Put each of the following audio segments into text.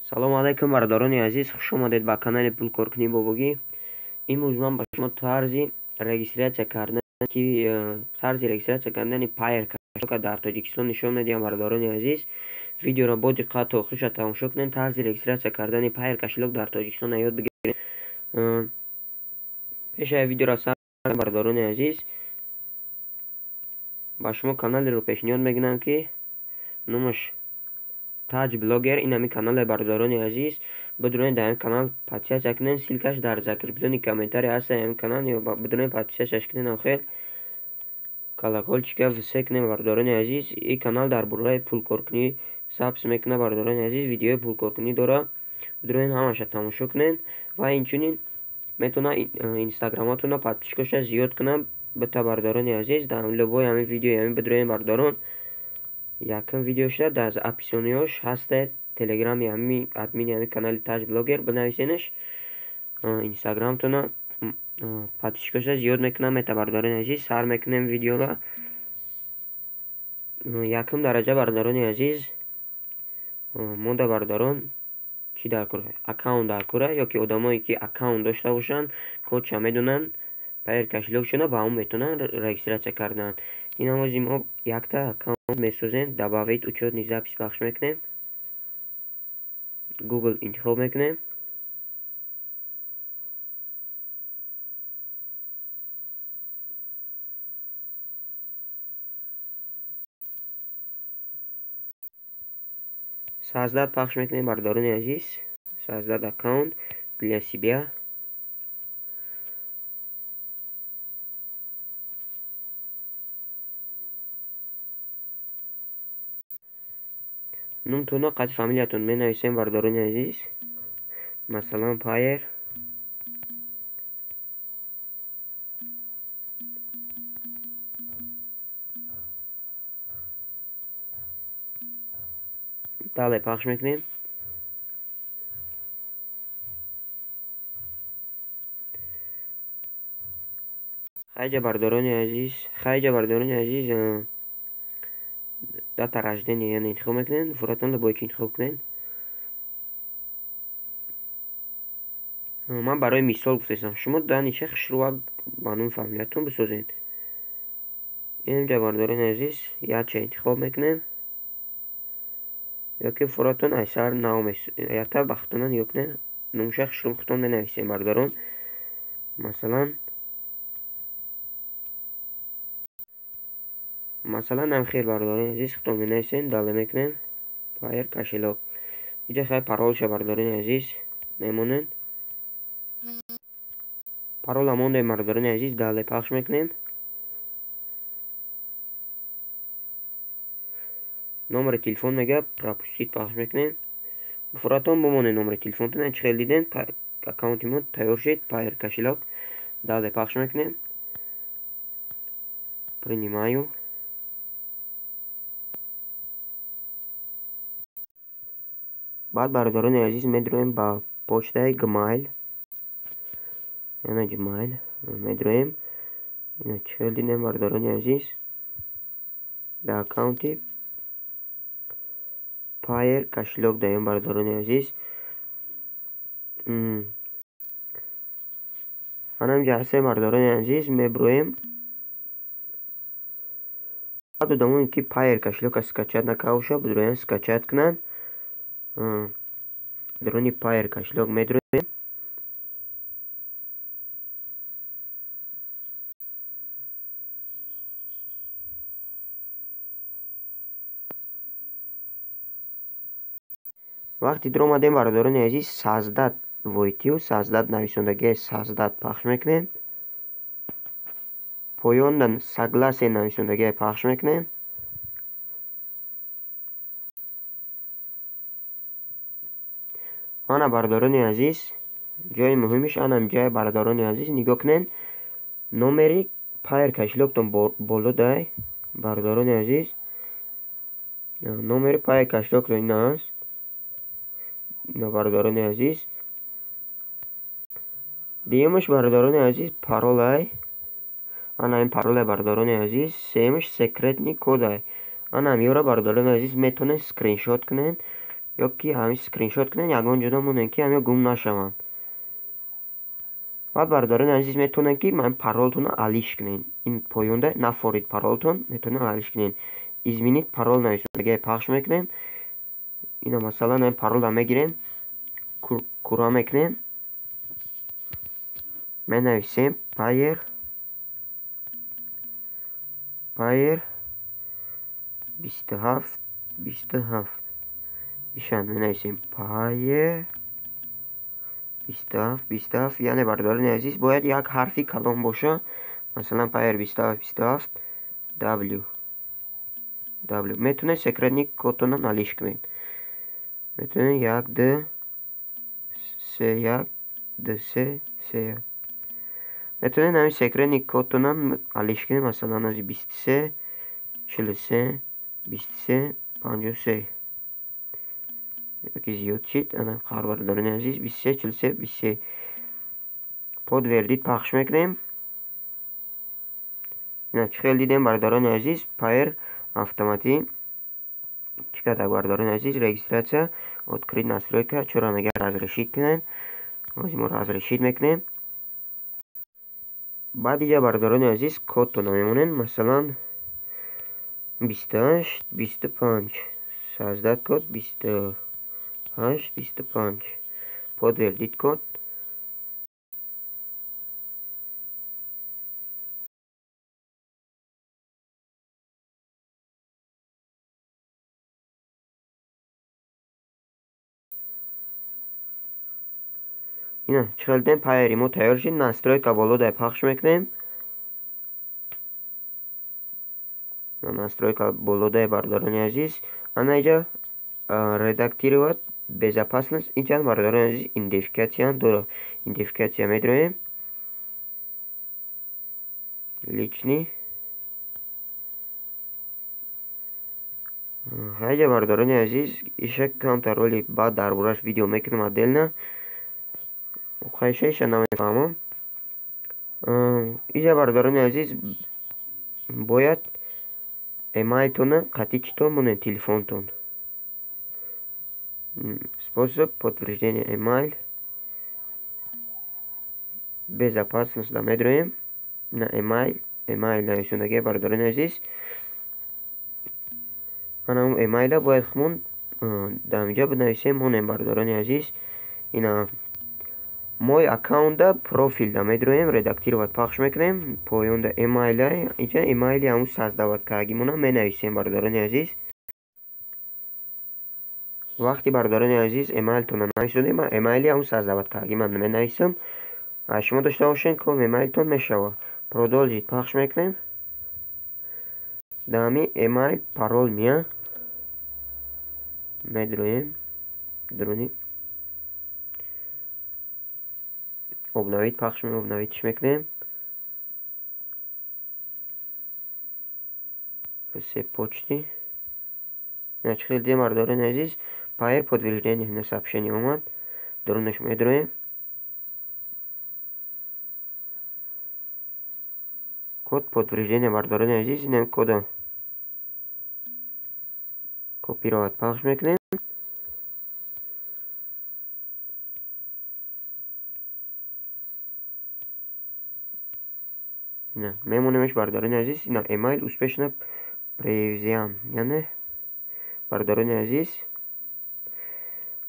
салом алайкум бародарони азиз, хуш омадед ба канали Пулкоркунӣ Бобогӣ. Имрӯз ман ба шумо тарзи регистрация кардани Payer Кашока дар Тоҷикистон нишон медиҳам. Бародарони азиз, видеоро бо диққат то охириша тамошо кунед. Тарзи регистрация кардани Payer кошелек дар Тоҷикистон ёд бигиред. пешаи видеоро сар бародарони азиз, ба шумо каналеро пешниҳод мекунам ки номаш Таҷ Блогер, ин ҳамин канал бародарони азиз. Бидунед дар ҳамин канал подписация кунед, силкаш дар закреплении комментарий ҳаст. ҳамин канал бидунед подписация кунед, охир колокольчика висе кунед бародарони азиз. ин канал дар бораи пулкоркунӣ запис мекунад бародарони азиз. видеои пулкоркунӣ дора, бидунед ҳамаша тамошо кунед ва инчунин метавонад инстаграматонро подписка зиёд кунад. бита бародарони азиз, дар лобои ҳамин видеои ҳамин бидунед бародарон якм видео шуда дар опсиониёш ҳастед телеграми админи ҳамин канали Таҷ Блогер бинависенаш. инстаграмтона подписка зиёд мекунам мета бародарони азиз. сар мекунем видеоро. якм дараҷа бародарони азиз, мода бародарон чи дар кора аккаунт дар кора ёки одамое ки аккаунт дошта бошанд, кодша медонанд, Payer кошелек шуда ба он метавонанд регистрация кардан. ин ҳамози мо якта аккаунт месозем, добавить учетный запись пахш мекунем, Google интихоб мекунем. создать пахш мекунем бародарони азиз. создать аккаунт для себя. номтона қад фамилиятон менависем бародарони азиз. масалан Payer. дале пахш мекунем. хайҷа бародарони азиз, дата раждения яъне интихоб мекунем. фототонро бояд интихоб кунем. ман барои мисол гуфтаам, шумо даниша хишруак ба номи фамилиятон бисозед. инҷа бародарони азиз, яча интихоб мекунем ёки фототон айсар ята бахтонан ёкне номуша хишруахтон менависем бародарон. масалан намхел бародарони азиз, хитон менависем, дале мекунем Payer кошелек. инҷа хай паролша бародарони азиз мемонед. парола мондем бародарони азиз, дале пахш мекунем. номери телефон мегӯяд, пропустить пахш мекунем. фуратон бомонед номери телефонтон. чӣ хел дидем аккаунти мо тайёр шуд. Payer кошелек, дале пахш мекунем. принимаю. баъд бародарони азиз медроем ба почтаи Gmail, яъне Gmail медроем. чӣ хел дидем бародарони азиз, дар аккаунти Payer кошелек даем бародарони азиз. анамҷа ҳастем бародарони азиз, меброем. баъд одамоне ки Payer кошелека скачат накарда бошад, бидроян скачат кунанд. дрони Payer кошелек медроем. вақти дро омадем бародарони азиз, создать войтию, создать нависондагии создать пахш мекунем. поёндан согласие нависондагии пахш мекунем. ана бародарони азиз, ҷои муҳимиш анам ҷай бародарони азиз, нигоҳ кунед. номери Payer кошелектон боло дай бародарони азиз. номери Payer кошелектон ин аст бародарони азиз. дуюмаш бародарони азиз, паролай. ана ин паролай бародарони азиз. сеюмаш секретный кодай. ана ҳамиёро бародарони азиз метавонед скриншот кунед, ё ки ҳамин скриншот кунед, ягон ҷудо монед ки ҳамин гум нашаванд. баъд бародарони азиз метавонед ки паролтонро алиш кунед. ин поёнда нафорид паролтон метавонед алиш кунед. изменить парол нависондагиро пахш мекунем. ина масалан паролро мегирем, кура мекунем, менависем payer 27 ишан менависем payer 27. яъне бародарони азиз бояд як ҳарфи калон боша. масалан payer 27 w. метавонед секретни кодтонро налиш кунед. метавонед 1 2 3 1 2 3 3. метавонед ҳамин секретни кодтонро алиш кунед. масалан ози 23 43 23 53. yoki ziyod shid. Ana xabarlarini aziz 23 43 23. Podverdik paylaş mekanım. Ina çıkıl dedim bardaron aziz payer автомати. Çıkada bardaron aziz registratsiya открыть настройка чорамага разрешить кунем. Озимо разрешить мекунем. Баъд иҷа бардарони азиз кодтон мемонен. Масалан 28 25 создать код 28 25. Подтвердить код. Ина чиқалдем пайери мо тайёр шид. Настройка болода пахш мекунем. Настройка болода бардарони азиз. Ана иҷа редактировать безопасность. Иҷа бардарони азиз идентификация дора. Идентификация медроем. Личный. Хайҷа бардарони азиз иша камтар роли баъд дар бораш видео мекунам отдельно. Хайша намефаҳмам. Иҷа бардарони азиз бояд эмайлтона қатъи чӣ тон монед телефонтон. Способ подтверждения эмайл. Безопасность да медроем. На эмайл нависондагиро бардарони азиз. Ана он эмайла бояд хумон дамиҷа бинависем монем бардарони азиз. Ина мой аккаунтда профилда медроем редактировать пахш мекунем. Поёнда эмайла иҷа эмайли ҳамун создават кардагимона менависем бардарони азиз. вақти бардарони азиз эмайлтонро нависонем, эмайли ҳамун создават кардагимон менависам. шумо дошта бошед ки эмайлтон мешавад. Продолжить пахш мекунем. дами эмайл парол мия медроем дрони обновить пахш обновитш мекунем. все почты. Иначе хелдем бардарони азиз payer подтверждение на сообщение омад. Дронаш медроем. код подтверждения бардарони азиз инам кода копировать пахш мекунем. ина мемонемш бардарони азиз. ина эмайл успешно превзян. яъне бардарони азиз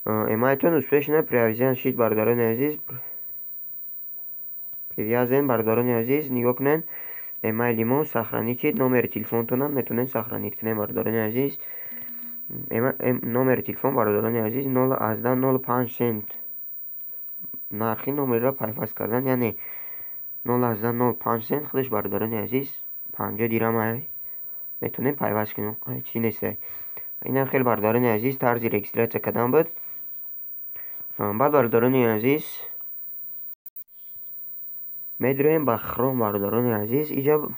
эмайлтон успешно превзян шид бардарони азиз. привязан бардарони азиз. нигоҳ кунед эмайли мо сохранить шид. номери телефонтонам метавонед сохранить кунед бардарони азиз. номери телефон бардарони азиз 0,05 сент. нархи номериро пайваст кардан. яъне 0,05 сент худаш бардарони азиз 50 дирам метавонед пайваст кунед. чӣ нестай. инам хеле бардарони азиз тарзи регистратсия кардан буд. баъд бардарони азиз медроем ба хром бардарони азиз. иҷа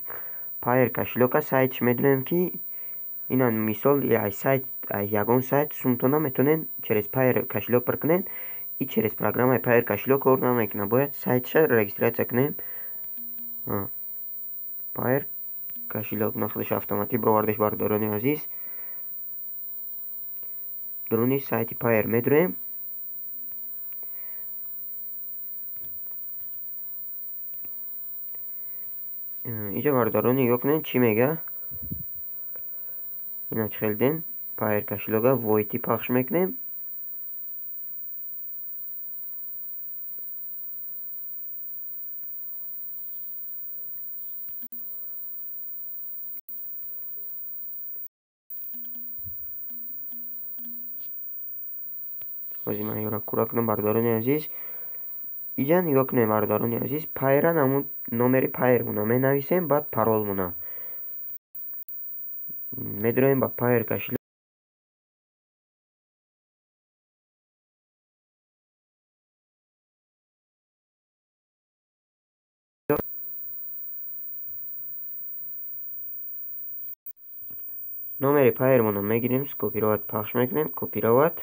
payer кошелёка сайтш медроем ки ина мисол сайт ягон сайт сумтона метавонед через payer кошелёк пир кунед. и через программаи payer кошелёк кор намекунад. бояд сайтша регистратсия кунем. payer кошелёк на худаш автоматик бировардаш бардарони азиз. дурунӣ сайти Payer медурем. Инҷо бардорон нигоҳ кунед чӣ мега. Инач хелден Payer кошелёга воити пахш мекунем. ҳозир ман ёра кура кунам бардорони азиз. Иҷа нигоҳ кунем бардорони азиз. Payer-а намуд номери Payer муна менависем, баъд парол муна. Медуроем ба Payer кошелёк. номери Payer муна мегирем, скопировать пахш мекунем, копировать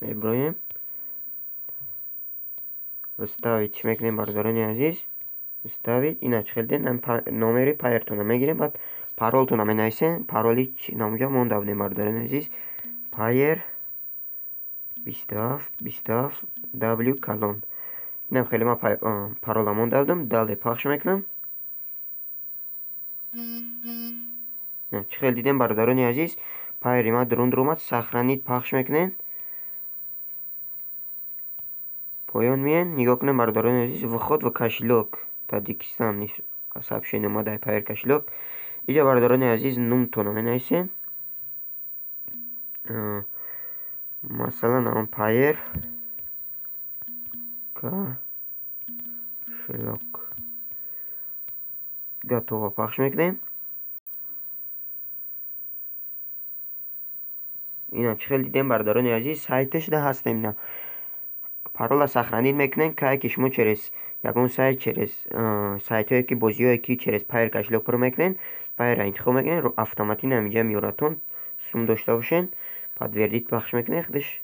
меброем. Вставить мекунем бардорони азиз. Вставить. Инач хелден номери Payer-тона мегирем, баъд паролтона менависем. Пароли намуҷа монда будем бардорони азиз. Payer 27 W колон. Инам хеле ман парола монда будам. Дале пахш мекунам. чӣ хел дидем бардорони азиз. Payer-и ма дурун омад. Сохранить пахш мекунем. поён меен. нигоҳ кунем бардорони азиз. Вход в кошелек. Таҷикистон сообщение омадаи Payer кошелек. Иҷа бардорони азиз нумтона менависем. Масалан он Payer кошелек. Готово пахш мекунем. ина чӣ хел дидем бардорони азиз. сайташда ҳастем. Парола сохранить мекунем. кае ки шумо через ягон сайт через сайтҳое ки бозиҳое ки через Payer кошелек пур мекунем. Payer-ро интихоб мекунем. автоматӣ наминҷа меёратон. сум дошта бошен. подтвердить пахш мекунем. худаш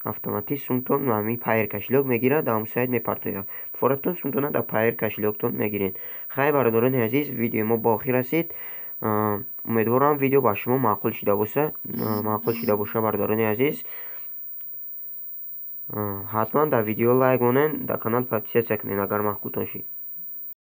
автоматӣ сумтон ҳамин Payer кошелек мегирад. дар он сайт мепартояд. форатон сумтона дар Payer кошелектон мегиред. хай бардорони азиз, видеои мо ба охир расид. умедворам видео ба шумо маъқул шуда боша бардорони азиз. ҳатман дар видео лайк монед, дар канал подписатсия кунед агар маъқултон шид.